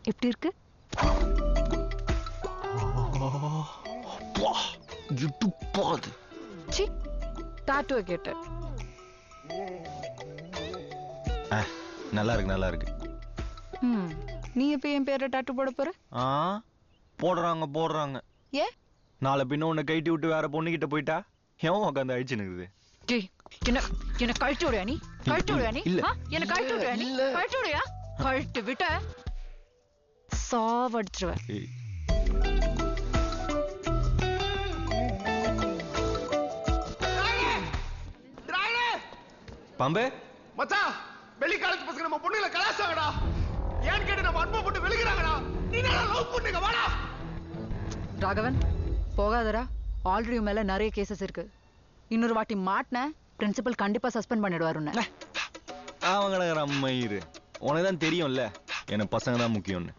எப்படி இருக்கு? C tattoo கேட்ட. நல்லா இருக்கு நல்லா இருக்கு. நீ எப்ப என் பேரை டாட்டூ போட போற? போடுறாங்க போடுறாங்க. ஏ நாளை பின்ன உன்னை கைட்டி விட்டு வேற பொண்ணுகிட்ட போயிட்டா எவன் உட்காந்து அழிச்சுனுக்குது? என்ன கழட்டி விடுயா நீ? கழட்டி விடுயா நீ? என்ன கழட்டி விடுயா நீ? கழட்டி விடுயா? கழட்டி விட்ட சாவடிச்சிருவேன். பாம்பே மச்சான், வெளி காலேஜ் பசங்க நம்ம பொண்ணுகளை கலாச்சாங்கடா. ஏன்னு கேட்டு நம்ம அன்பை போட்டு வெளிக்கிறாங்கடா. நீ என்ன லவ் பண்ணுங்க வாடா. ராகவன் போகாதடா. ஆல்ரெடி மேல நிறைய கேசஸ் இருக்கு. இன்னொரு வாட்டி மாட்டின பிரின்சிபல் கண்டிப்பா சஸ்பெண்ட் பண்ணிடுவாரு உன்னை. அவங்கள அம்மையிரு. உனக்கு தான் தெரியும்ல எனக்கு பசங்க தான் முக்கியம்னு.